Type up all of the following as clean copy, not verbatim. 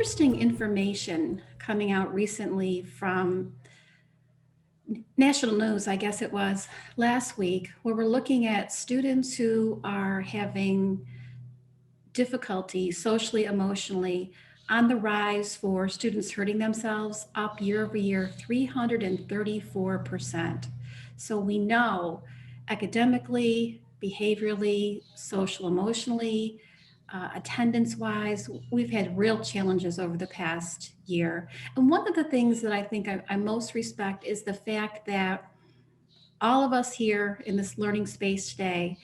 interesting information coming out recently from national news, I guess it was last week, where we're looking at students who are having difficulty socially, emotionally, on the rise for students hurting themselves, up year over year, 334%. So we know academically, behaviorally, social, emotionally, attendance wise, we've had real challenges over the past year. And one of the things that I think I most respect is the fact that all of us here in this learning space today,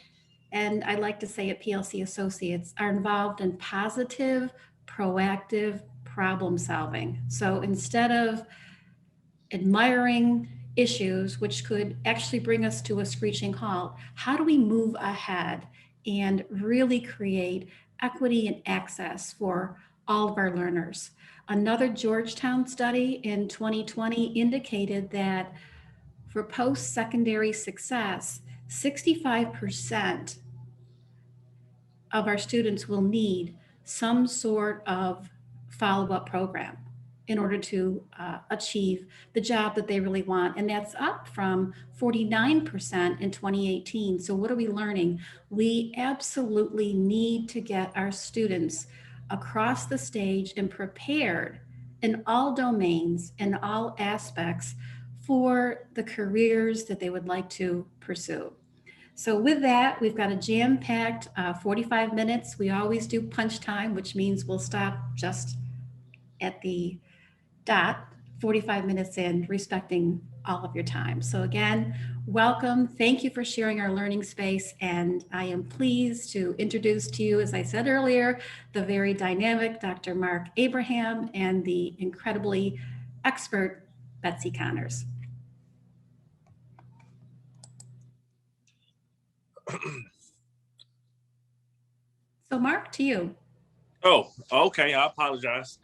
and I like to say at PLC Associates, are involved in positive, proactive problem solving. So instead of admiring issues, which could actually bring us to a screeching halt, how do we move ahead and really create equity and access for all of our learners? Another Georgetown study in 2020 indicated that for post-secondary success, 65% of our students will need some sort of follow-up program in order to achieve the job that they really want. And that's up from 49% in 2018. So what are we learning? We absolutely need to get our students across the stage and prepared in all domains and all aspects for the careers that they would like to pursue. So with that, we've got a jam-packed 45 minutes. We always do punch time, which means we'll stop just at the dot 45 minutes in, respecting all of your time. So again, welcome. Thank you for sharing our learning space. And I am pleased to introduce to you, as I said earlier, the very dynamic Dr. Marck Abraham and the incredibly expert Betsy Conners. So Mark, to you. Oh, okay. I apologize.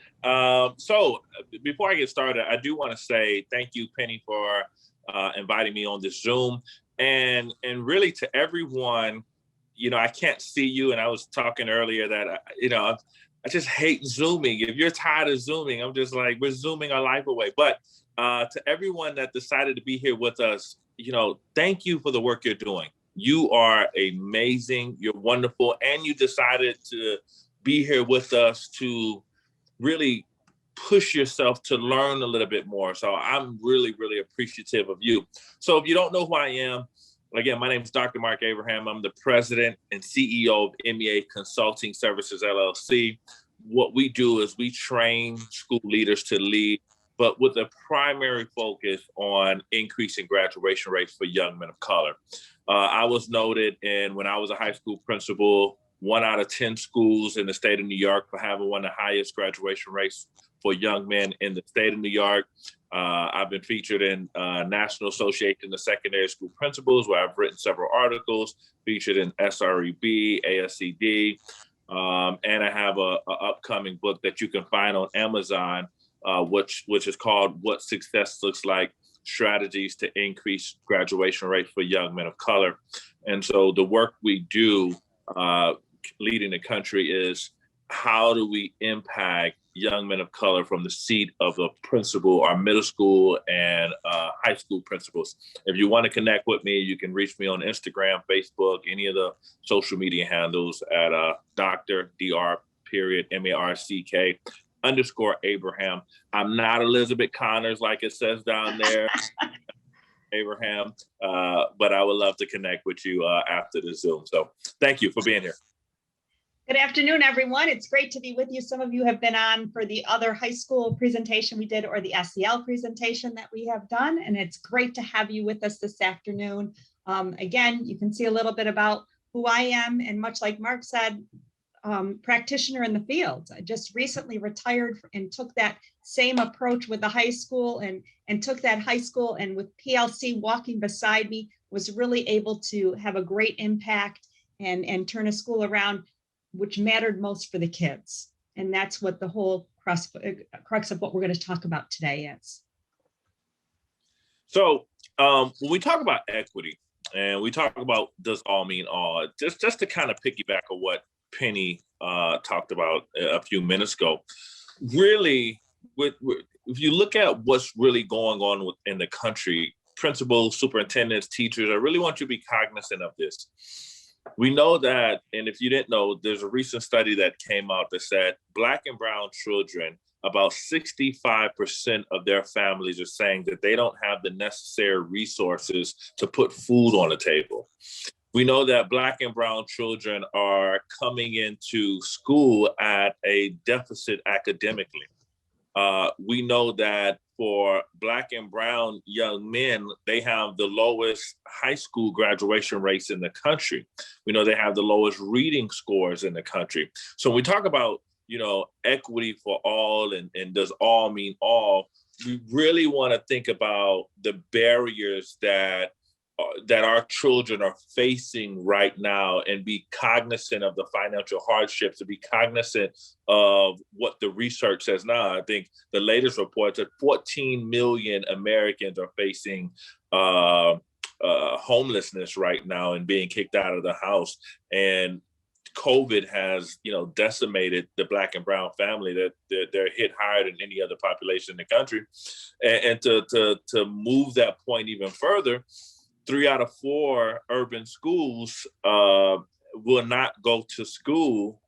So before I get started, I do want to say thank you, Penny, for inviting me on this Zoom. And really to everyone, I can't see you. And I was talking earlier that, I just hate Zooming. If you're tired of Zooming, I'm just like, we're Zooming our life away. But to everyone that decided to be here with us, thank you for the work you're doing. You are amazing. You're wonderful. And you decided to be here with us to really push yourself to learn a little bit more. So I'm really, really appreciative of you. So if you don't know who I am, again, my name is Dr. Marck Abraham. I'm the president and CEO of MEA Consulting Services, LLC. What we do is we train school leaders to lead, but with a primary focus on increasing graduation rates for young men of color. I was noted when I was a high school principal, 1 out of 10 schools in the state of New York for having one of the highest graduation rates for young men in the state of New York. I've been featured in National Association of Secondary School Principals, where I've written several articles, featured in SREB, ASCD, and I have a upcoming book that you can find on Amazon, which is called What Success Looks Like: Strategies to Increase Graduation Rates for Young Men of Color. And so the work we do leading the country is how do we impact young men of color from the seat of a principal, our middle school and high school principals. If you want to connect with me, you can reach me on Instagram, Facebook, any of the social media handles at Dr. Marck _Abraham. I'm not Elizabeth Conners like it says down there, Abraham, but I would love to connect with you after the Zoom. So thank you for being here. Good afternoon, everyone. It's great to be with you. Some of you have been on for the other high school presentation we did or the SEL presentation that we have done, and it's great to have you with us this afternoon. Again, you can see a little bit about who I am, and much like Mark said, practitioner in the field. I just recently retired and took that same approach with the high school and took that high school, and with PLC walking beside me, was really able to have a great impact and turn a school around, which mattered most for the kids. And that's what the whole crux of what we're going to talk about today is. So when we talk about equity and we talk about does all mean all, just to kind of piggyback on what Penny talked about a few minutes ago, really, if you look at what's really going on in the country, principals, superintendents, teachers, I really want you to be cognizant of this. We know that, and if you didn't know, there's a recent study that came out that said Black and brown children, about 65% of their families are saying that they don't have the necessary resources to put food on the table. We know that Black and brown children are coming into school at a deficit academically. We know that for Black and brown young men, they have the lowest high school graduation rates in the country. We know they have the lowest reading scores in the country. So when we talk about, equity for all and does all mean all, we really want to think about the barriers that our children are facing right now and be cognizant of the financial hardships, to be cognizant of what the research says now. I think the latest report that 14 million Americans are facing homelessness right now and being kicked out of the house. And COVID has, decimated the Black and brown family, that they're hit higher than any other population in the country. And to move that point even further, 3 out of 4 urban schools will not go to school,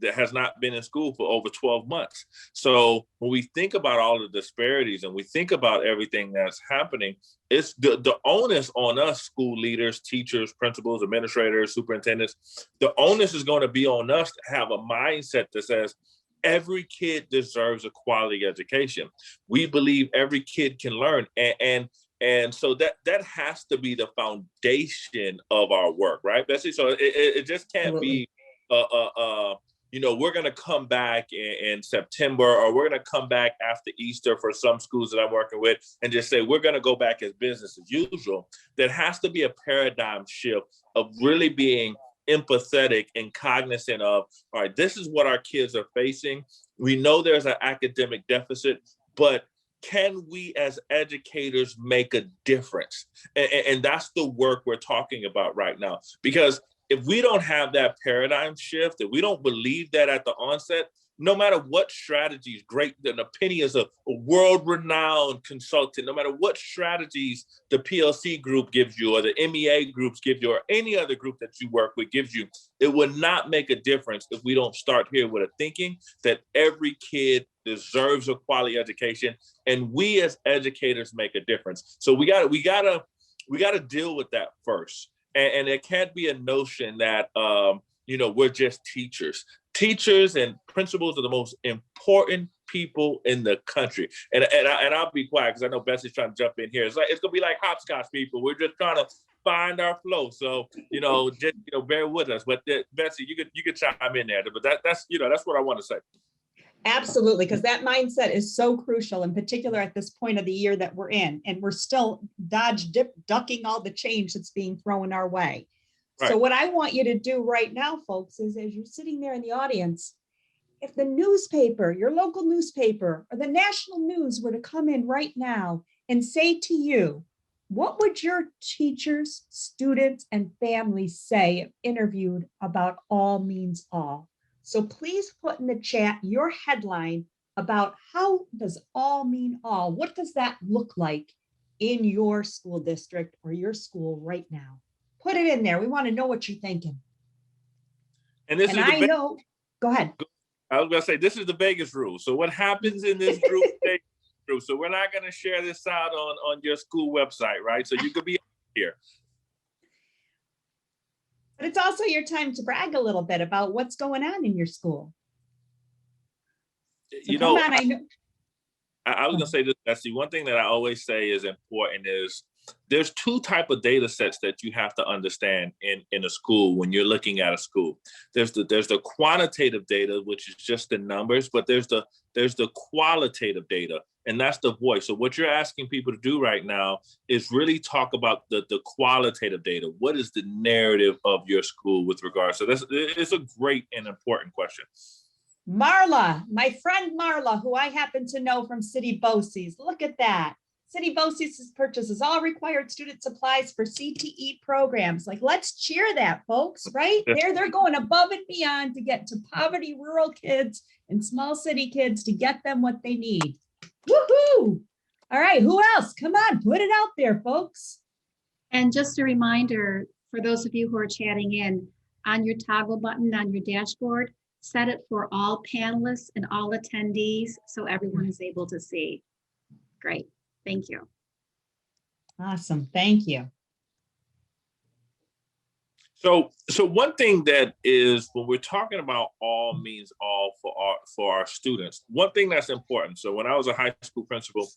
that has not been in school for over 12 months. So when we think about all the disparities and we think about everything that's happening, it's the onus on us, school leaders, teachers, principals, administrators, superintendents. The onus is going to be on us to have a mindset that says, every kid deserves a quality education. We believe every kid can learn. And so that has to be the foundation of our work, right, Betsy? So it just can't be, we're going to come back in September, or we're going to come back after Easter for some schools that I'm working with and just say, we're going to go back as business as usual. There has to be a paradigm shift of really being empathetic and cognizant of, all right, this is what our kids are facing. We know there's an academic deficit, but can we as educators make a difference? And that's the work we're talking about right now. Because if we don't have that paradigm shift, if we don't believe that at the onset, no matter what strategies, great, and Penny is a world-renowned consultant, no matter what strategies the PLC group gives you or the MEA groups give you or any other group that you work with gives you, it will not make a difference if we don't start here with a thinking that every kid deserves a quality education, and we as educators make a difference. So we gotta deal with that first. And it can't be a notion that, we're just teachers. Teachers and principals are the most important people in the country. And I'll be quiet because I know Betsy's trying to jump in here. It's going to be like hopscotch, people. We're just trying to find our flow. So, just, bear with us. But Betsy, you could chime in there. But that's what I want to say. Absolutely, because that mindset is so crucial, in particular at this point of the year that we're in, and we're still ducking all the change that's being thrown our way. Right. So what I want you to do right now, folks, is as you're sitting there in the audience, if the newspaper, your local newspaper, or the national news were to come in right now and say to you, what would your teachers, students, and families say if interviewed about all means all? So please put in the chat your headline about how does all mean all? What does that look like in your school district or your school right now? Put it in there. We want to know what you're thinking. And this is I know. Go ahead. I was going to say, this is the Vegas rule. So what happens in this group? So we're not going to share this out on your school website, right? So you could be here. But it's also your time to brag a little bit about what's going on in your school. So I was going to say this, Betsy. One thing that I always say is important is there's 2 types of data sets that you have to understand in a school when you're looking at a school. There's the quantitative data, which is just the numbers, but there's the qualitative data, and that's the voice. So what you're asking people to do right now is really talk about the qualitative data. What is the narrative of your school with regards to this? It's a great and important question. Marla, my friend Marla, who I happen to know from City BOCES. Look at that. City BOCES purchases all required student supplies for CTE programs. Like, let's cheer that, folks, right? They're going above and beyond to get to poverty, rural kids and small city kids to get them what they need. Woohoo! All right, who else? Come on, put it out there, folks. And just a reminder for those of you who are chatting in, on your toggle button on your dashboard, set it for all panelists and all attendees so everyone is able to see. Great, thank you. Awesome, thank you. So one thing that is, when we're talking about all means all for our students, one thing that's important. So when I was a high school principal,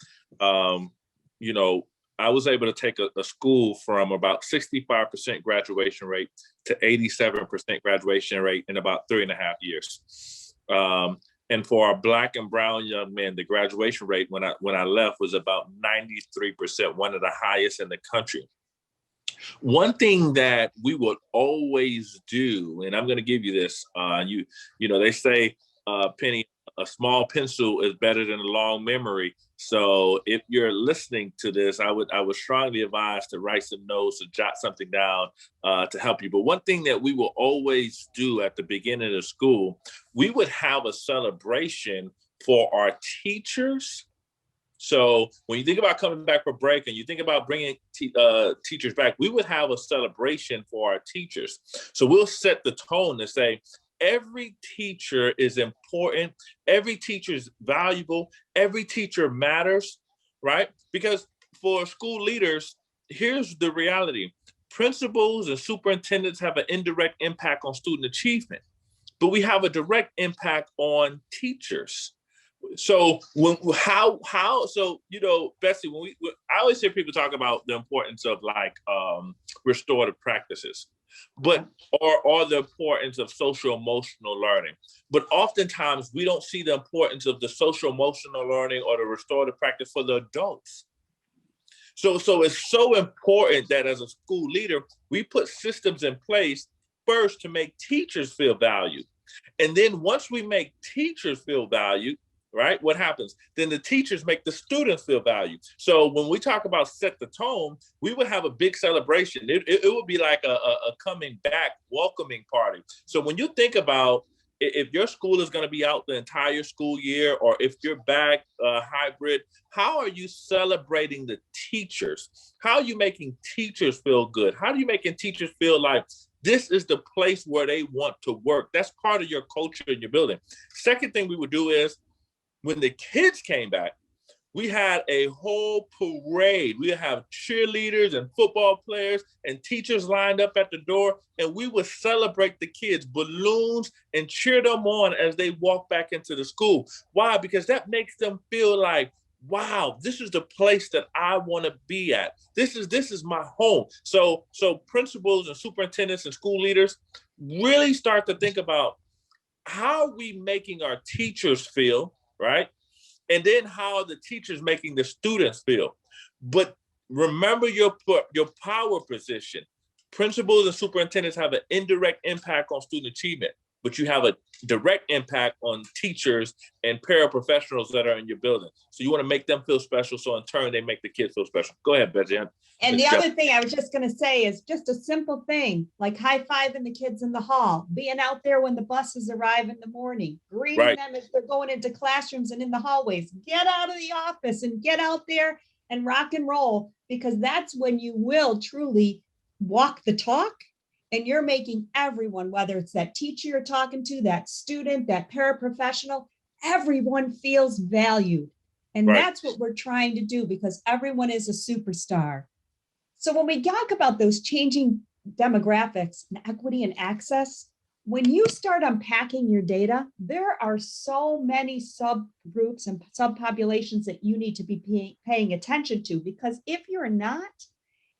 you know, I was able to take a school from about 65% graduation rate to 87% graduation rate in about 3.5 years. And for our Black and brown young men, the graduation rate when I left was about 93%, one of the highest in the country. One thing that we would always do, and I'm going to give you this, you know, they say, Penny, a small pencil is better than a long memory. So if you're listening to this, I would strongly advise to write some notes or jot something down to help you. But one thing that we will always do at the beginning of school, we would have a celebration for our teachers. So when you think about coming back for break and you think about bringing teachers back, we would have a celebration for our teachers. So we'll set the tone to say, every teacher is important. Every teacher is valuable. Every teacher matters, right? Because for school leaders, here's the reality. Principals and superintendents have an indirect impact on student achievement, but we have a direct impact on teachers. So so, you know, Betsy, I always hear people talk about the importance of like restorative practices, but or the importance of social emotional learning. But oftentimes we don't see the importance of the social emotional learning or the restorative practice for the adults. So it's so important that as a school leader, we put systems in place first to make teachers feel valued. And then once we make teachers feel valued, right, what happens? Then the teachers make the students feel valued. So when we talk about set the tone, we would have a big celebration. It would be like a coming back welcoming party. So when you think about if your school is going to be out the entire school year, or if you're back hybrid, how are you celebrating the teachers? How are you making teachers feel good? How are you making teachers feel like this is the place where they want to work? That's part of your culture in your building. Second thing we would do is, when the kids came back, we had a whole parade. We would have cheerleaders and football players and teachers lined up at the door, and we would celebrate the kids, balloons, and cheer them on as they walk back into the school. Why? Because that makes them feel like, wow, this is the place that I want to be at. This is my home. So principals and superintendents and school leaders really start to think about, how are we making our teachers feel, right? And then how are the teachers making the students feel? But remember your power position. Principals and superintendents have an indirect impact on student achievement, but you have a direct impact on teachers and paraprofessionals that are in your building. So you want to make them feel special, so in turn, they make the kids feel special. Go ahead, Betsy. And the other thing I was just going to say is just a simple thing, like high-fiving the kids in the hall, being out there when the buses arrive in the morning, greeting them as they're going into classrooms and in the hallways. Get out of the office and get out there and rock and roll, because that's when you will truly walk the talk. And you're making everyone, whether it's that teacher you're talking to, that student, that paraprofessional, everyone feels valued. And that's what we're trying to do, because everyone is a superstar. So when we talk about those changing demographics and equity and access, when you start unpacking your data, there are so many subgroups and subpopulations that you need to be paying attention to, because if you're not,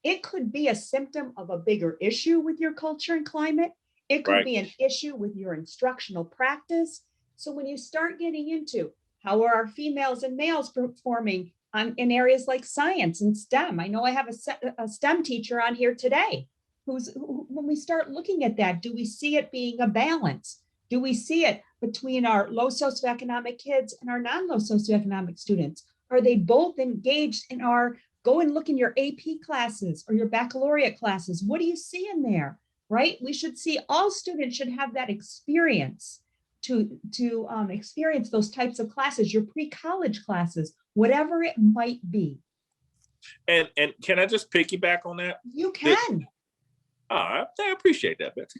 it could be a symptom of a bigger issue with your culture and climate. It could be an issue with your instructional practice. So when you start getting into how are our females and males performing in areas like science and STEM, I know I have a STEM teacher on here today when we start looking at that, do we see it being a balance? Do we see it between our low socioeconomic kids and our non-low socioeconomic students? Are they both engaged in our, go and look in your AP classes or your baccalaureate classes? What do you see in there, right? We should see, all students should have that experience to experience those types of classes, your pre-college classes, whatever it might be. And can I just piggyback on that? You can. I appreciate that, Betsy.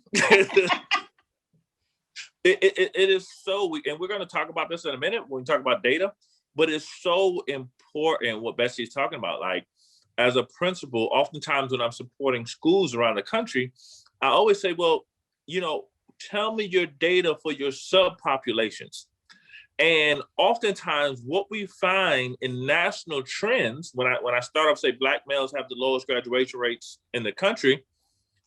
It is so, and we're going to talk about this in a minute when we talk about data, but it's so important what Betsy is talking about. Like, as a principal, oftentimes when I'm supporting schools around the country, I always say, well, tell me your data for your subpopulations. And oftentimes what we find in national trends, when I start off, say Black males have the lowest graduation rates in the country,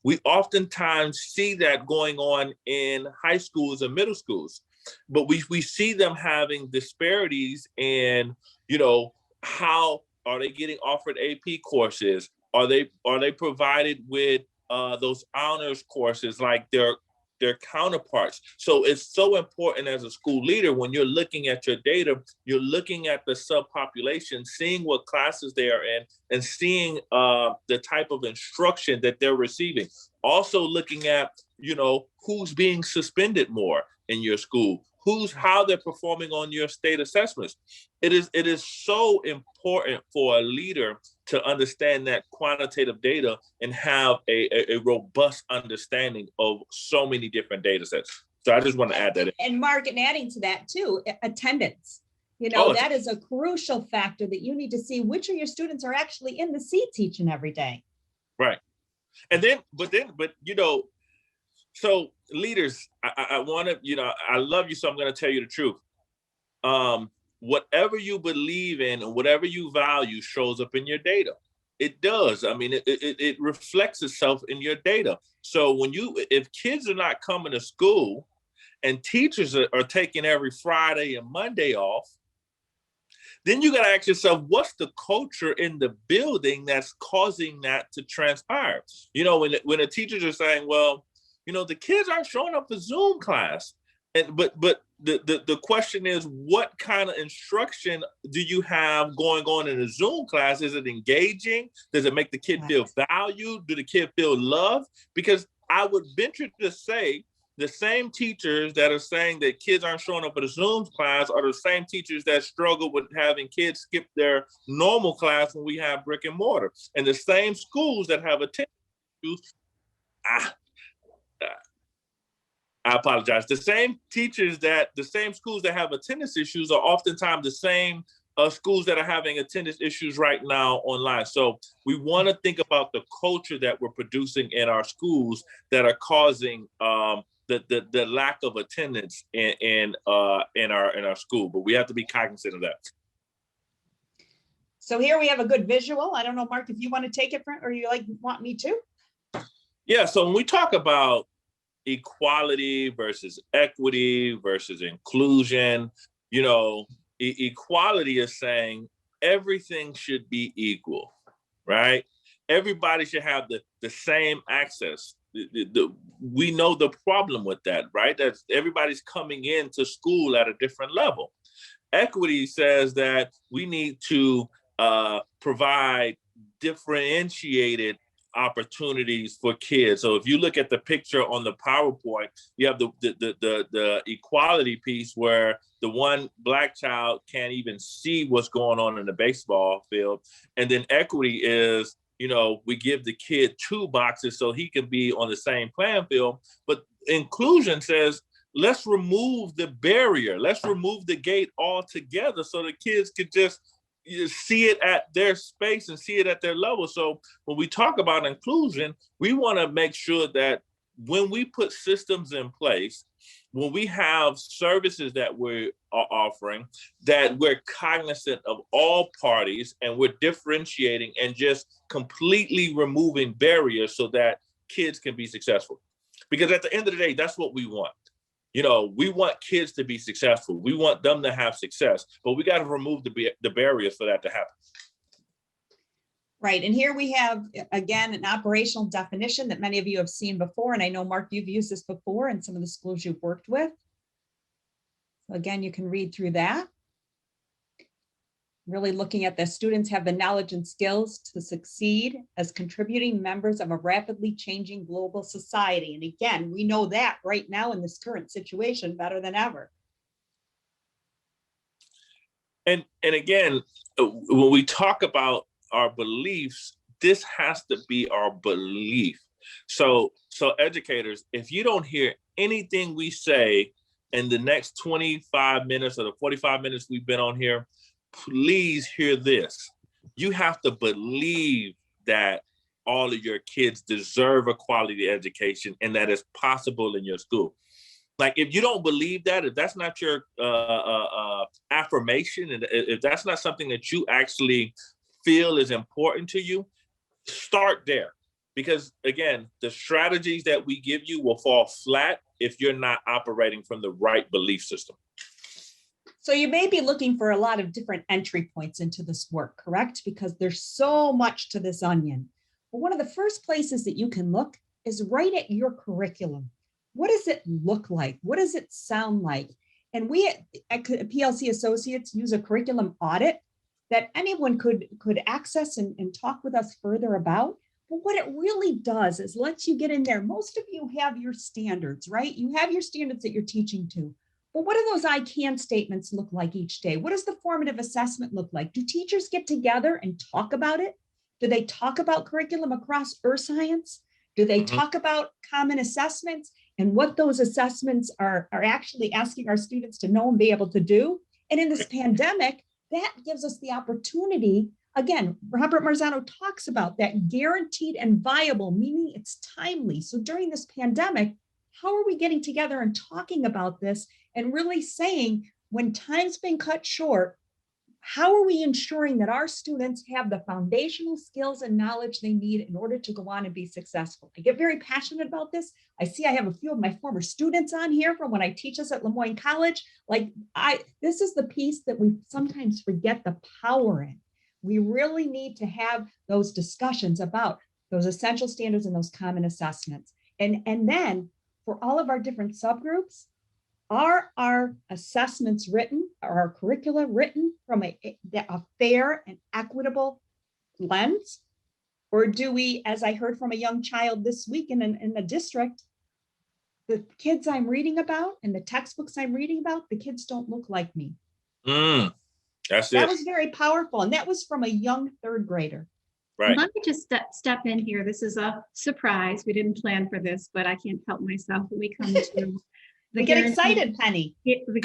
we oftentimes see that going on in high schools and middle schools. But we see them having disparities in, how are they getting offered AP courses? Are they provided with those honors courses like their counterparts? So it's so important as a school leader, when you're looking at your data, you're looking at the subpopulation, seeing what classes they are in, and seeing the type of instruction that they're receiving. Also looking at, who's being suspended more in your school, how they're performing on your state assessments. It is so important for a leader to understand that quantitative data and have a robust understanding of so many different data sets. So I just want to add that in. And Mark, and adding to that too, attendance. That is a crucial factor, that you need to see which of your students are actually in the seats each and every day. Right. And then, so leaders, I want to, I love you, so I'm going to tell you the truth. Whatever you believe in and whatever you value shows up in your data. It does. I mean, it reflects itself in your data. So if kids are not coming to school and teachers are taking every Friday and Monday off, then you got to ask yourself, what's the culture in the building that's causing that to transpire? When the teachers are saying, well, the kids aren't showing up for Zoom class. But the question is, what kind of instruction do you have going on in a Zoom class? Is it engaging? Does it make the kid feel valued? Do the kid feel loved? Because I would venture to say the same teachers that are saying that kids aren't showing up at a Zoom class are the same teachers that struggle with having kids skip their normal class when we have brick and mortar. And the same schools that have attendance issues, I apologize. The same schools that have attendance issues are oftentimes the same schools that are having attendance issues right now online. So we want to think about the culture that we're producing in our schools that are causing the lack of attendance in our school. But we have to be cognizant of that. So here we have a good visual. I don't know, Mark, if you want to take it, or you want me to? Yeah. So when we talk about equality versus equity versus inclusion, equality is saying everything should be equal, right? Everybody should have the same access. We know the problem with that, right? That everybody's coming into school at a different level. Equity says that we need to provide differentiated opportunities for kids. So if you look at the picture on the PowerPoint, you have the equality piece where the one Black child can't even see what's going on in the baseball field. And then equity is, we give the kid 2 boxes so he can be on the same playing field. But inclusion says, let's remove the barrier. Let's remove the gate altogether so the kids could just see it at their space and see it at their level. So when we talk about inclusion, we want to make sure that when we put systems in place, when we have services that we are offering, that we're cognizant of all parties and we're differentiating and just completely removing barriers so that kids can be successful. Because at the end of the day, that's what we want. We want kids to be successful. We want them to have success, but we got to remove the barriers for that to happen. Right. And here we have, again, an operational definition that many of you have seen before. And I know, Mark, you've used this before in some of the schools you've worked with. So again, you can read through that. really looking at the students have the knowledge and skills to succeed as contributing members of a rapidly changing global society. And again, we know that right now in this current situation better than ever. And again, when we talk about our beliefs, this has to be our belief. So educators, if you don't hear anything we say in the next 25 minutes or the 45 minutes we've been on here, please hear this. You have to believe that all of your kids deserve a quality education and that it's possible in your school. Like, if you don't believe that, if that's not your affirmation, and if that's not something that you actually feel is important to you, start there. Because again, the strategies that we give you will fall flat if you're not operating from the right belief system. So you may be looking for a lot of different entry points into this work, correct? Because there's so much to this onion. But one of the first places that you can look is right at your curriculum. What does it look like? What does it sound like? And we at PLC Associates use a curriculum audit that anyone could access and talk with us further about. But what it really does is lets you get in there. Most of you have your standards, right? You have your standards that you're teaching to. But what do those I can statements look like each day? What does the formative assessment look like? Do teachers get together and talk about it? Do they talk about curriculum across earth science? Do they talk about common assessments and what those assessments are actually asking our students to know and be able to do? And in this pandemic, that gives us the opportunity. Again, Robert Marzano talks about that guaranteed and viable, meaning it's timely. So during this pandemic, how are we getting together and talking about this and really saying, when time's been cut short, how are we ensuring that our students have the foundational skills and knowledge they need in order to go on and be successful? I get very passionate about this. I see I have a few of my former students on here from when I teach us at Lemoyne College. This is the piece that we sometimes forget the power in. We really need to have those discussions about those essential standards and those common assessments. And then for all of our different subgroups, are our assessments written, are our curricula written from a fair and equitable lens? Or do we, as I heard from a young child this week in the district, the kids I'm reading about and the textbooks I'm reading about, the kids don't look like me. That's That it. was very powerful. And that was from a young third grader. Right. Let me just step in here. This is a surprise. We didn't plan for this, but I can't help myself when we come to We get excited, Penny. Let's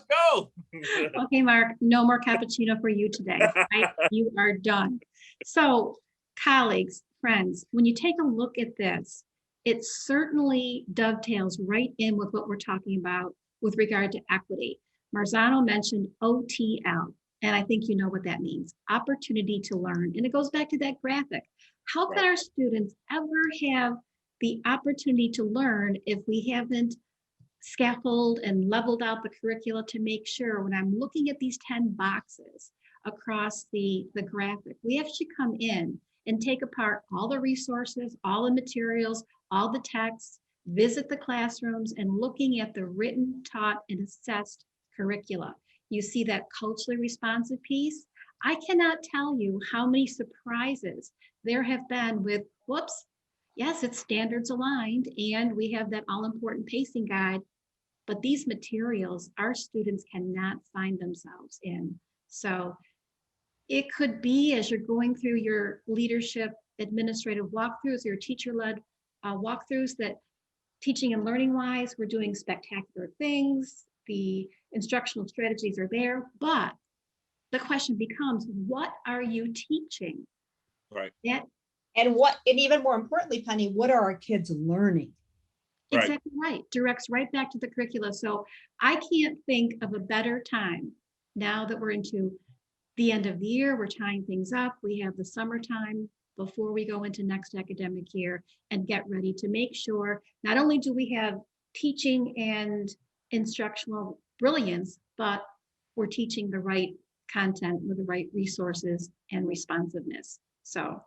go. Okay, Mark, no more cappuccino for you today. Right? You are done. So, colleagues, friends, when you take a look at this, it certainly dovetails right in with what we're talking about with regard to equity. Marzano mentioned OTL, and I think you know what that means, opportunity to learn. And it goes back to that graphic. How can our students ever have the opportunity to learn if we haven't scaffolded and leveled out the curricula to make sure when I'm looking at these 10 boxes across the graphic, we actually come in and take apart all the resources, all the materials, all the texts, visit the classrooms and looking at the written, taught, and assessed curricula. You see that culturally responsive piece. I cannot tell you how many surprises there have been with, whoops, yes, it's standards aligned, and we have that all-important pacing guide, but these materials, our students cannot find themselves in. So it could be as you're going through your leadership administrative walkthroughs, your teacher-led walkthroughs, that teaching and learning wise, we're doing spectacular things. The instructional strategies are there, but the question becomes, what are you teaching? Right. And even more importantly, Penny, what are our kids learning? Exactly right. Directs right back to the curricula. So I can't think of a better time now that we're into the end of the year, we're tying things up. We have the summertime before we go into next academic year and get ready to make sure not only do we have teaching and instructional brilliance, but we're teaching the right content with the right resources and responsiveness. So.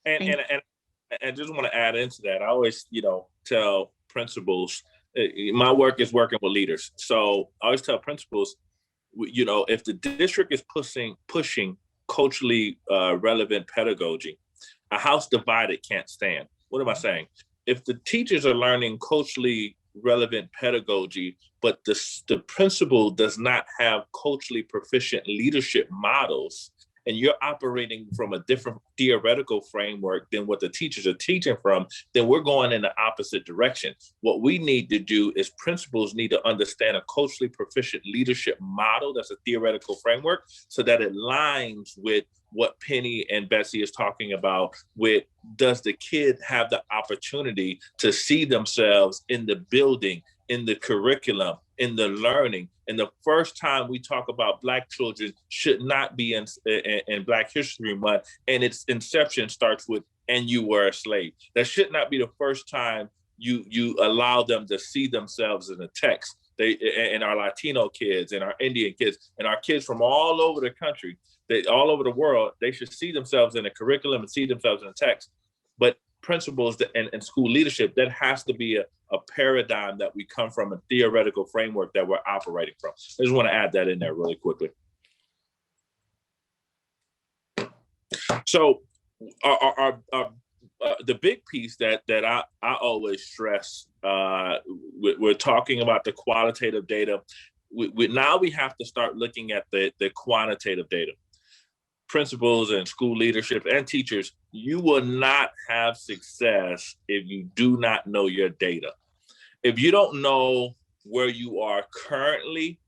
And just want to add into that. I always, tell principals My work is working with leaders. So I always tell principals, if the district is pushing culturally relevant pedagogy, a house divided can't stand. What am I saying? If the teachers are learning culturally relevant pedagogy, but the principal does not have culturally proficient leadership models, and you're operating from a different theoretical framework than what the teachers are teaching from, then we're going in the opposite direction. What we need to do is principals need to understand a culturally proficient leadership model that's a theoretical framework so that it aligns with what Penny and Betsy is talking about with, does the kid have the opportunity to see themselves in the building, in the curriculum, in the learning? And the first time we talk about Black children should not be in Black History Month, and its inception starts with, and you were a slave. That should not be the first time you allow them to see themselves in a text. And our Latino kids and our Indian kids and our kids from all over the country, all over the world, they should see themselves in a curriculum and see themselves in a text. But principals and school leadership, that has to be a paradigm that we come from, a theoretical framework that we're operating from. I just want to add that in there really quickly. So the big piece that I always stress, we're talking about the qualitative data. Now we have to start looking at the quantitative data. Principals and school leadership and teachers, you will not have success if you do not know your data. If you don't know where you are currently,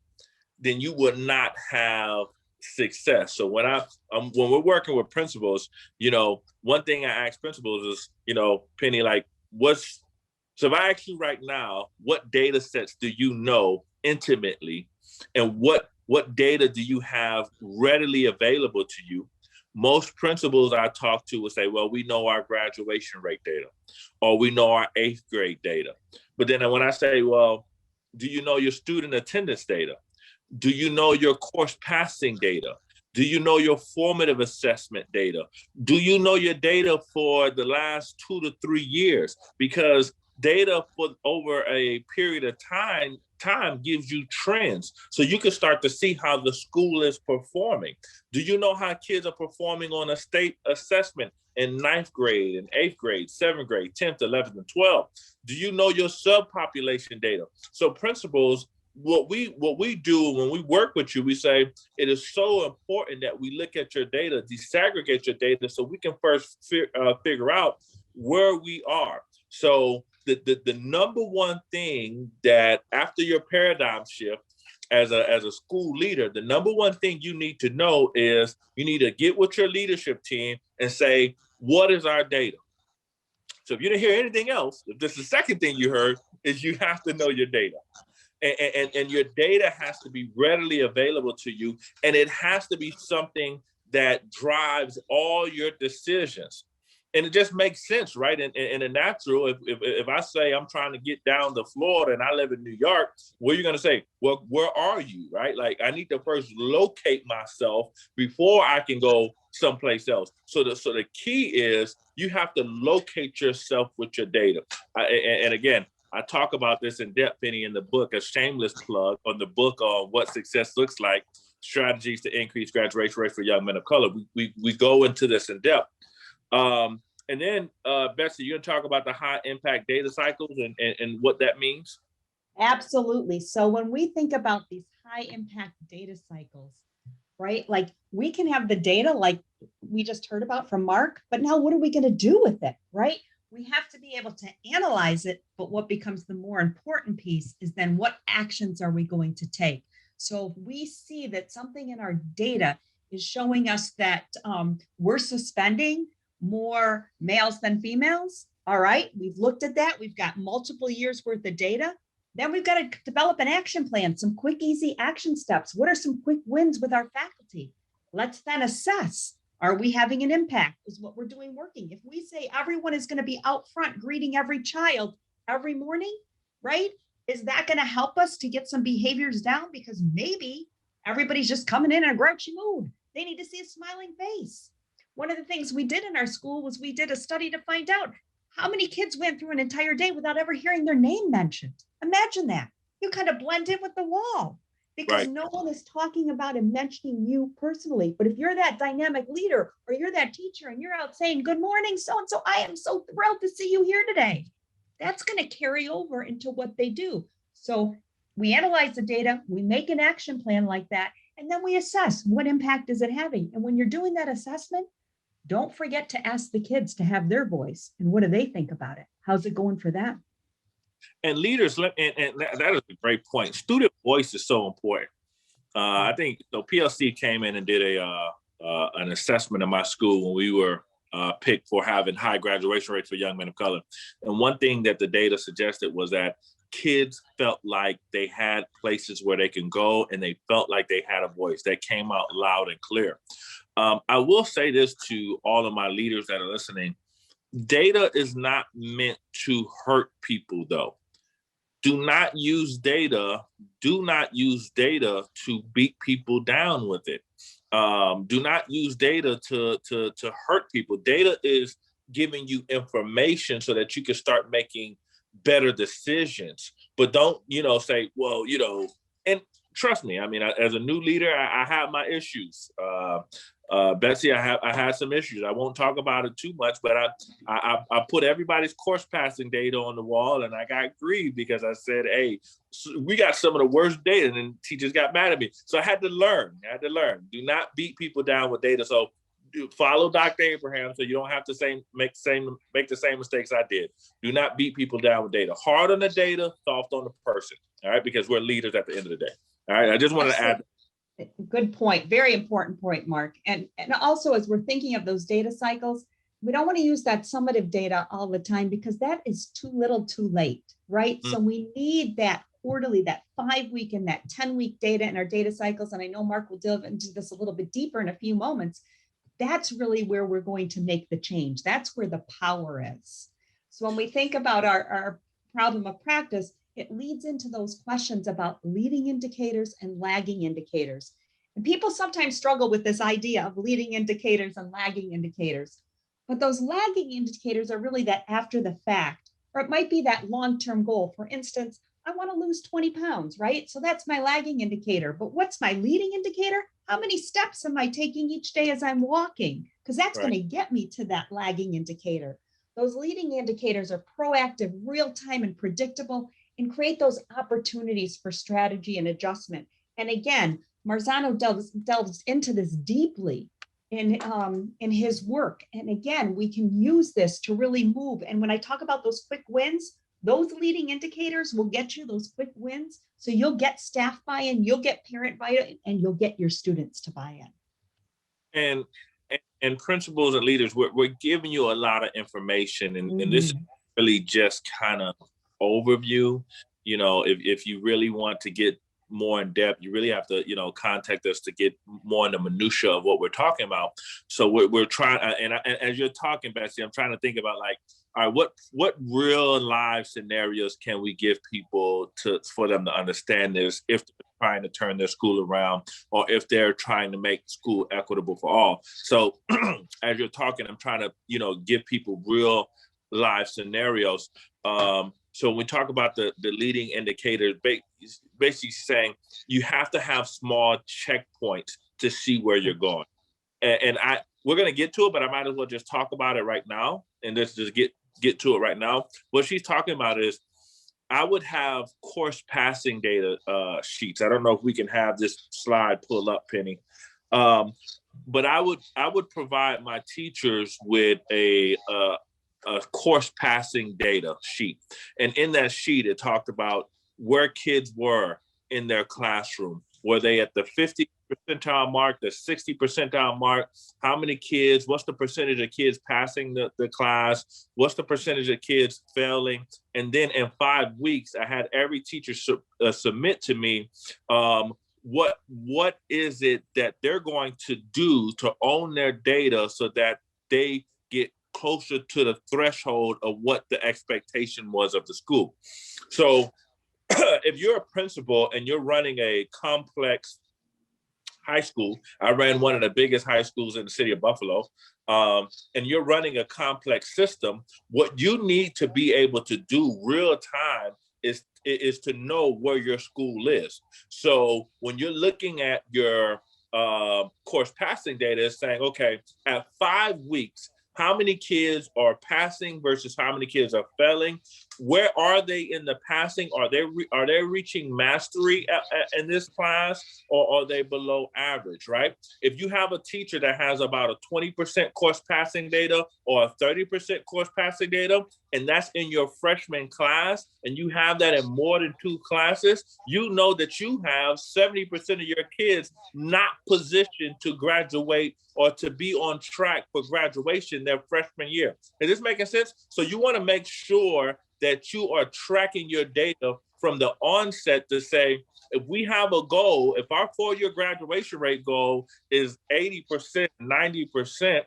then you will not have success. So when we're working with principals, one thing I ask principals is, Penny, like, so if I ask you right now, what data sets do you know intimately, and what data do you have readily available to you? Most principals I talk to will say, well, we know our graduation rate data, or we know our 8th grade data. But then when I say, well, do you know your student attendance data? Do you know your course passing data? Do you know your formative assessment data? Do you know your data for the last 2 to 3 years? Because data for over a period of time gives you trends. So you can start to see how the school is performing. Do you know how kids are performing on a state assessment in 9th grade and 8th grade, 7th grade, 10th, 11th, and 12th? Do you know your subpopulation data? So principals, what we do when we work with you, we say it is so important that we look at your data, disaggregate your data, so we can first figure out where we are. So the number one thing that after your paradigm shift as a school leader, the number one thing you need to know is you need to get with your leadership team and say, what is our data? So if you didn't hear anything else, if this is the second thing you heard, is you have to know your data. And your data has to be readily available to you, and it has to be something that drives all your decisions. And it just makes sense, right? In a natural, if I say I'm trying to get down to Florida and I live in New York, what are you going to say? Well, where are you, right? Like, I need to first locate myself before I can go someplace else. So the key is you have to locate yourself with your data. And again, I talk about this in depth, Penny, in the book, a shameless plug on the book on what success looks like, strategies to increase graduation rates for young men of color. We go into this in depth. And then, Betsy, you're going to talk about the high impact data cycles and what that means? Absolutely. So when we think about these high impact data cycles, right? Like, we can have the data like we just heard about from Mark, but now what are we going to do with it, right? We have to be able to analyze it, but what becomes the more important piece is then what actions are we going to take? So if we see that something in our data is showing us that we're suspending more males than females, all right, we've looked at that. We've got multiple years worth of data. Then we've got to develop an action plan, some quick, easy action steps. What are some quick wins with our faculty? Let's then assess. Are we having an impact? Is what we're doing working? If we say everyone is going to be out front greeting every child every morning, right? Is that going to help us to get some behaviors down? Because maybe everybody's just coming in a grouchy mood. They need to see a smiling face. One of the things we did in our school was we did a study to find out How many kids went through an entire day without ever hearing their name mentioned? Imagine that. You kind of blend in with the wall because Right. no one is talking about and mentioning you personally. But if you're that dynamic leader or you're that teacher and you're out saying, good morning, so-and-so, I am so thrilled to see you here today. That's going to carry over into what they do. So we analyze the data, we make an action plan like that, and then we assess what impact is it having. And when you're doing that assessment, don't forget to ask the kids to have their voice. And what do they think about it? How's it going for them? And leaders, and that is a great point. Student voice is so important. I think PLC came in and did an assessment in my school when we were picked for having high graduation rates for young men of color. And one thing that the data suggested was that kids felt like they had places where they can go and they felt like they had a voice that came out loud and clear. I will say this to all of my leaders that are listening. Data is not meant to hurt people, though. Do not use data to beat people down with it. Do not use data to hurt people. Data is giving you information so that you can start making better decisions. But don't, say, well, and trust me, I mean, as a new leader, I have my issues. Betsy, I had some issues. I won't talk about it too much, but I put everybody's course passing data on the wall, and I got grieved because I said, hey, we got some of the worst data, and then teachers got mad at me. So I had to learn. Do not beat people down with data. So follow Dr. Abraham so you don't have to make the same mistakes I did. Do not beat people down with data. Hard on the data, soft on the person. All right, because we're leaders at the end of the day. All right, I just wanted to add. Good point. Very important point, Mark. And also, as we're thinking of those data cycles, we don't want to use that summative data all the time because that is too little too late, right? Mm-hmm. So we need that quarterly, that 5-week and that 10-week data in our data cycles. And I know Mark will delve into this a little bit deeper in a few moments. That's really where we're going to make the change. That's where the power is. So when we think about our problem of practice, it leads into those questions about leading indicators and lagging indicators. And people sometimes struggle with this idea of leading indicators and lagging indicators. But those lagging indicators are really that after the fact, or it might be that long-term goal. For instance, I want to lose 20 pounds, right? So that's my lagging indicator. But what's my leading indicator? How many steps am I taking each day as I'm walking? Because that's going to get me to that lagging indicator. Those leading indicators are proactive, real-time, and predictable, and create those opportunities for strategy and adjustment. And again, Marzano delves into this deeply in his work. And again, we can use this to really move. And when I talk about those quick wins, those leading indicators will get you those quick wins. So you'll get staff buy-in, you'll get parent buy-in, and you'll get your students to buy in. And principals and leaders, we're giving you a lot of information, and this is really just kind of overview. If you really want to get more in depth, you really have to, contact us to get more in the minutia of what we're talking about. So we're trying, and as you're talking, Betsy, I'm trying to think about all right, what real live scenarios can we give people for them to understand this if they're trying to turn their school around or if they're trying to make school equitable for all. So as you're talking, I'm trying to, give people real live scenarios. So when we talk about the leading indicators, basically saying you have to have small checkpoints to see where you're going. And we're going to get to it, but I might as well just talk about it right now and let's just get to it right now. What she's talking about is I would have course passing data sheets. I don't know if we can have this slide pull up, Penny. But I would provide my teachers with a course passing data sheet. And in that sheet, it talked about where kids were in their classroom. Were they at the 50 percentile mark, the 60 percentile mark? How many kids? What's the percentage of kids passing the class? What's the percentage of kids failing? And then in 5 weeks, I had every teacher submit to me what is it that they're going to do to own their data so that they get closer to the threshold of what the expectation was of the school. So if you're a principal and you're running a complex high school. I ran one of the biggest high schools in the city of Buffalo. And you're running a complex system. What you need to be able to do real time is to know where your school is. So when you're looking at your course passing data, it's saying, okay, at 5 weeks, how many kids are passing versus how many kids are failing? Where are they in the passing? Are they reaching mastery in this class, or are they below average, right? If you have a teacher that has about a 20% course passing data or a 30% course passing data, and that's in your freshman class, and you have that in more than 2 classes, you know that you have 70% of your kids not positioned to graduate or to be on track for graduation their freshman year. Is this making sense? So you want to make sure that you are tracking your data from the onset to say, if we have a goal, if our 4-year graduation rate goal is 80%, 90%,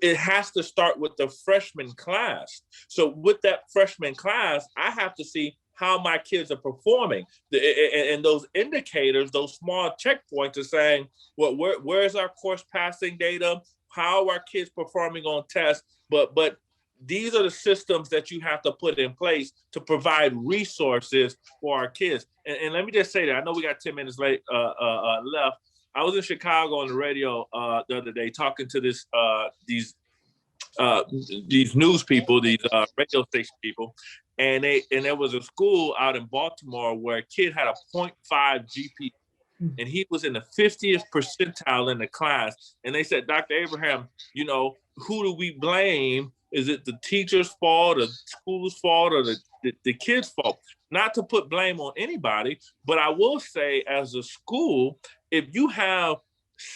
it has to start with the freshman class. So with that freshman class, I have to see how my kids are performing. And those indicators, those small checkpoints are saying, well, where's our course passing data? How are our kids performing on tests? But these are the systems that you have to put in place to provide resources for our kids. And let me just say that, I know we got 10 minutes left. I was in Chicago on the radio the other day talking to these news people, these radio station people, and there was a school out in Baltimore where a kid had a 0.5 GPA, and he was in the 50th percentile in the class. And they said, Dr. Abraham, who do we blame? Is it the teacher's fault, or the school's fault, or the kid's fault? Not to put blame on anybody, but I will say, as a school, if you have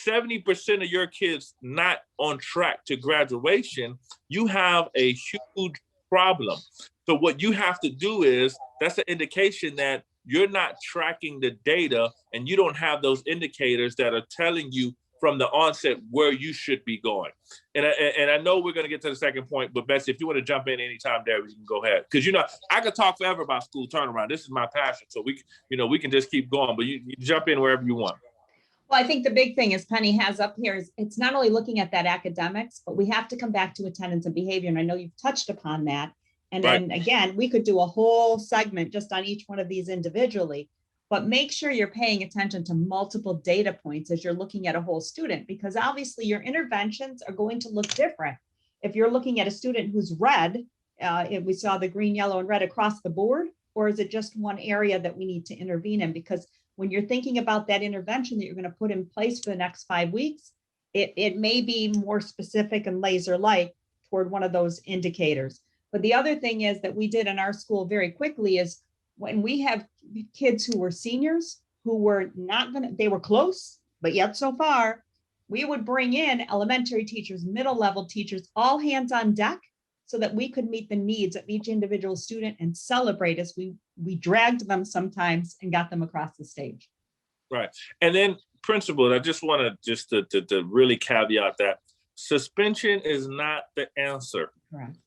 70% of your kids not on track to graduation, you have a huge problem. So what you have to do is, that's an indication that you're not tracking the data, and you don't have those indicators that are telling you from the onset where you should be going. And I know we're going to get to the second point, but Betsy, if you want to jump in anytime there, you can go ahead. Because, I could talk forever about school turnaround. This is my passion. So we can just keep going, but you jump in wherever you want. Well, I think the big thing is Penny has up here is it's not only looking at that academics, but we have to come back to attendance and behavior. And I know you've touched upon that. And then again, we could do a whole segment just on each one of these individually, but make sure you're paying attention to multiple data points as you're looking at a whole student, because obviously your interventions are going to look different. If you're looking at a student who's red, we saw the green, yellow, and red across the board, or is it just one area that we need to intervene in? Because when you're thinking about that intervention that you're going to put in place for the next 5 weeks, it may be more specific and laser-like toward one of those indicators. But the other thing is that we did in our school very quickly is when we have kids who were seniors, who were they were close, but yet so far, we would bring in elementary teachers, middle level teachers, all hands on deck, so that we could meet the needs of each individual student and celebrate as we dragged them sometimes and got them across the stage. Right. And then principal, I just want to really caveat that suspension is not the answer. Correct.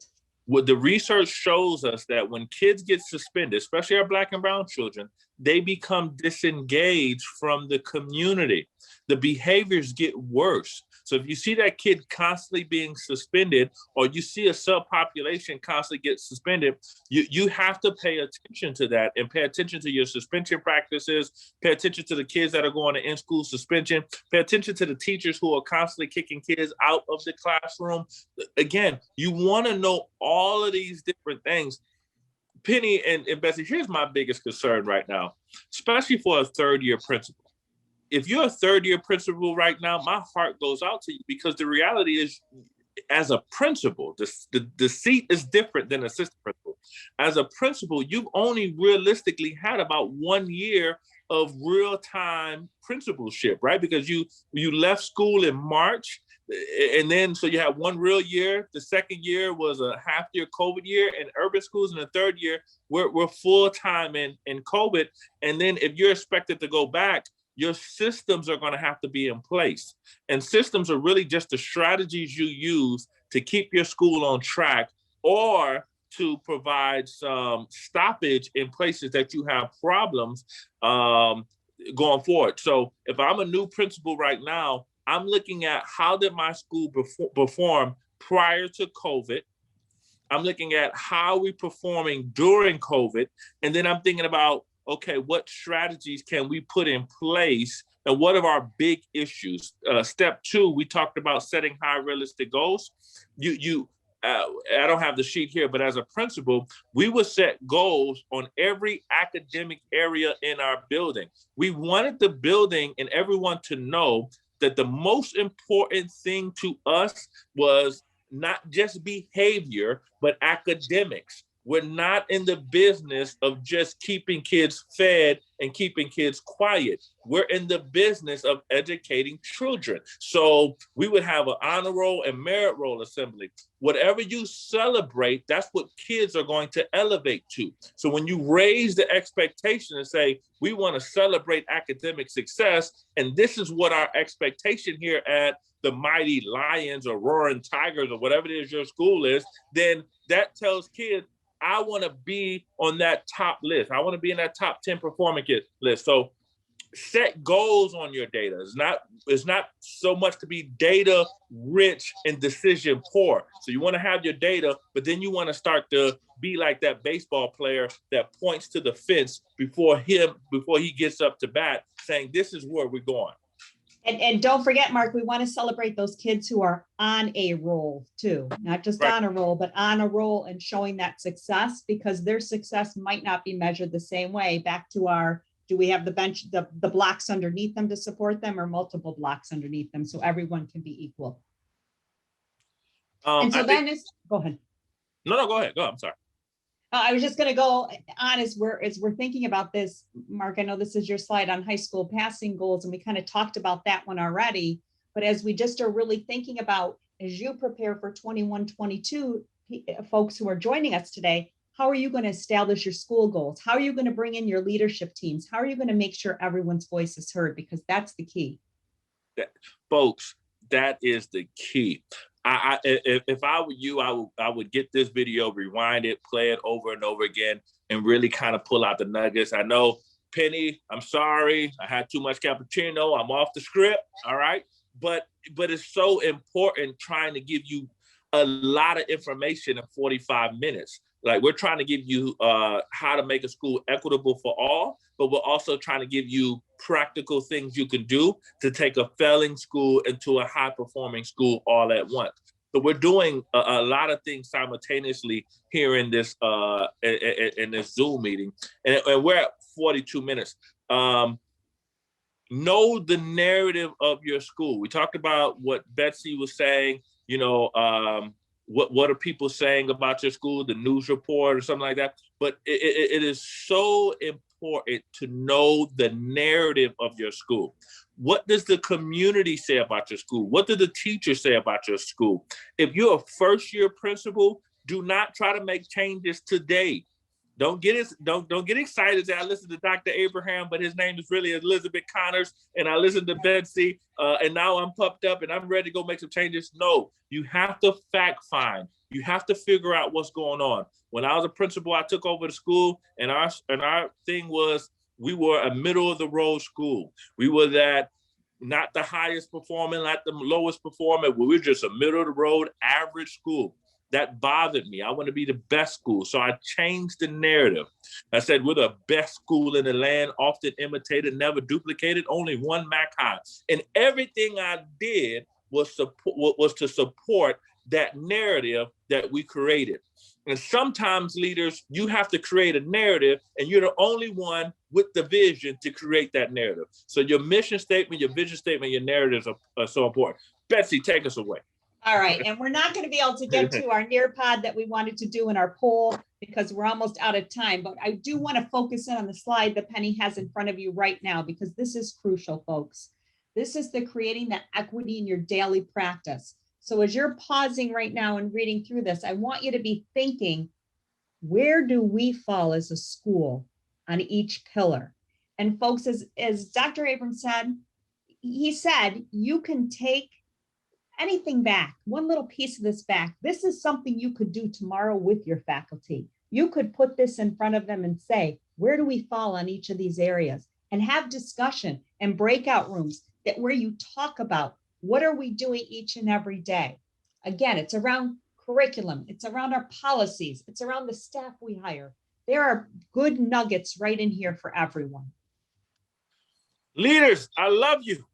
What the research shows us that when kids get suspended, especially our Black and brown children, they become disengaged from the community. The behaviors get worse. So if you see that kid constantly being suspended, or you see a subpopulation constantly get suspended, you have to pay attention to that, and pay attention to your suspension practices, pay attention to the kids that are going to in-school suspension, pay attention to the teachers who are constantly kicking kids out of the classroom. Again, you want to know all of these different things. Penny and Betsy, here's my biggest concern right now, especially for a third-year principal. If you're a third-year principal right now, my heart goes out to you, because the reality is, as a principal, the seat is different than assistant principal. As a principal, you've only realistically had about 1 year of real-time principalship, right? Because you left school in March, and then so you have 1 real year. The second year was a half-year COVID year in urban schools, and the third year we're full-time in COVID. And then if you're expected to go back, your systems are going to have to be in place. And systems are really just the strategies you use to keep your school on track, or to provide some stoppage in places that you have problems, going forward. So if I'm a new principal right now, I'm looking at how did my school perform prior to COVID. I'm looking at how we're performing during COVID. And then I'm thinking about, okay, what strategies can we put in place and what are our big issues? Step 2, we talked about setting high realistic goals. I don't have the sheet here, but as a principal, we would set goals on every academic area in our building. We wanted the building and everyone to know that the most important thing to us was not just behavior, but academics. We're not in the business of just keeping kids fed and keeping kids quiet. We're in the business of educating children. So we would have an honor roll and merit roll assembly. Whatever you celebrate, that's what kids are going to elevate to. So when you raise the expectation and say, we want to celebrate academic success, and this is what our expectation here at the Mighty Lions or Roaring Tigers or whatever it is your school is, then that tells kids, I want to be on that top list. I want to be in that top 10 performing kids list. So set goals on your data. It's not so much to be data rich and decision poor. So you want to have your data, but then you want to start to be like that baseball player that points to the fence before he gets up to bat saying, this is where we're going. And don't forget, Mark, we want to celebrate those kids who are on a roll too, not just Right. on a roll, but on a roll and showing that success, because their success might not be measured the same way. Back to our, do we have the bench, the blocks underneath them to support them, or multiple blocks underneath them so everyone can be equal? And so go ahead. No, go ahead. Go, I'm sorry. I was just going to go on as we're thinking about this, Mark. I know this is your slide on high school passing goals, and we kind of talked about that one already. But as we just are really thinking about, as you prepare for 21-22 folks who are joining us today, how are you going to establish your school goals? How are you going to bring in your leadership teams? How are you going to make sure everyone's voice is heard? Because that's the key. Folks, that is the key. If I were you, I would get this video, rewind it, play it over and over again, and really kind of pull out the nuggets. I know, Penny, I'm sorry, I had too much cappuccino. I'm off the script. All right, but it's so important trying to give you a lot of information in 45 minutes. Like, we're trying to give you how to make a school equitable for all, but we're also trying to give you practical things you can do to take a failing school into a high-performing school all at once. So we're doing a lot of things simultaneously here in this Zoom meeting, and we're at 42 minutes. Know the narrative of your school. We talked about what Betsy was saying, what are people saying about your school, the news report or something like that. But it is so important to know the narrative of your school. What does the community say about your school? What do the teachers say about your school? If you're a first-year principal, do not try to make changes today. Don't get excited that I listen to Dr. Abraham, but his name is really Elizabeth Conners, and I listen to Betsy, and now I'm pumped up and I'm ready to go make some changes. No, you have to fact find. You have to figure out what's going on. When I was a principal, I took over the school, and our thing was we were a middle of the road school. We were that not the highest performing, not the lowest performing. We were just a middle of the road average school. That bothered me. I want to be the best school. So I changed the narrative. I said, we're the best school in the land, often imitated, never duplicated, only one MAC high. And everything I did was to support that narrative that we created. And sometimes, leaders, you have to create a narrative, and you're the only one with the vision to create that narrative. So your mission statement, your vision statement, your narratives are so important. Betsy, take us away. All right, and we're not going to be able to get to our Nearpod that we wanted to do in our poll because we're almost out of time, but I do want to focus in on the slide that Penny has in front of you right now, because this is crucial, folks. This is the creating that equity in your daily practice. So as you're pausing right now and reading through this, I want you to be thinking, where do we fall as a school on each pillar? And folks, as Dr. Abraham said, he said, you can take anything back, one little piece of this back. This is something you could do tomorrow with your faculty. You could put this in front of them and say, where do we fall on each of these areas? and have discussion and breakout rooms where you talk about what are we doing each and every day. Again, it's around curriculum. It's around our policies. It's around the staff we hire. There are good nuggets right in here for everyone. Leaders, I love you.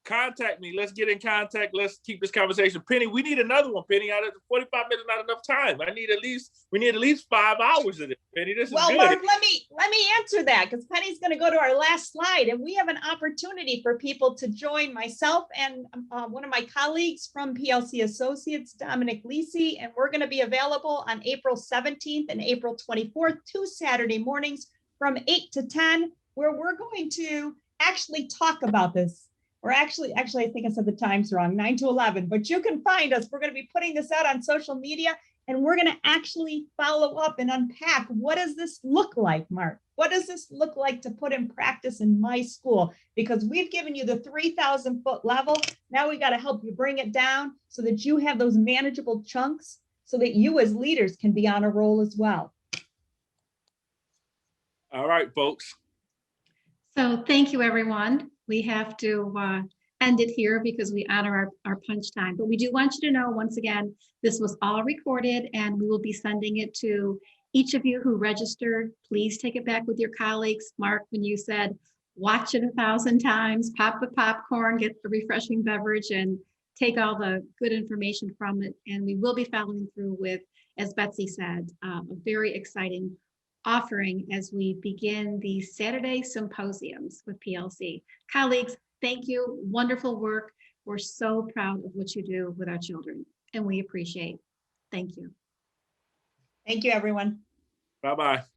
Contact me. Let's get in contact. Let's keep this conversation. Penny, we need another one. Penny, out of 45 minutes, not enough time. We need at least 5 hours of this. Penny, this is good. Mark, let me answer that, because Penny's going to go to our last slide, and we have an opportunity for people to join myself and one of my colleagues from PLC Associates, Dominic Lisi, and we're going to be available on April 17th and April 24th, 2 Saturday mornings from 8 to 10, where we're going to actually talk about this. Or actually, I think I said the times wrong, 9 to 11, but you can find us. We're going to be putting this out on social media, and we're going to actually follow up and unpack, what does this look like, Mark? What does this look like to put in practice in my school? Because we've given you the 3,000 foot level. Now we got to help you bring it down so that you have those manageable chunks so that you as leaders can be on a roll as well. All right, folks. So thank you, everyone. We have to end it here because we honor our punch time. But we do want you to know, once again, this was all recorded and we will be sending it to each of you who registered. Please take it back with your colleagues. Mark, when you said, watch it 1,000 times, pop the popcorn, get the refreshing beverage, and take all the good information from it. And we will be following through with, as Betsy said, a very exciting offering as we begin the Saturday symposiums with PLC. Colleagues, thank you. Wonderful work. We're so proud of what you do with our children, and we appreciate. Thank you. Thank you, everyone. Bye-bye.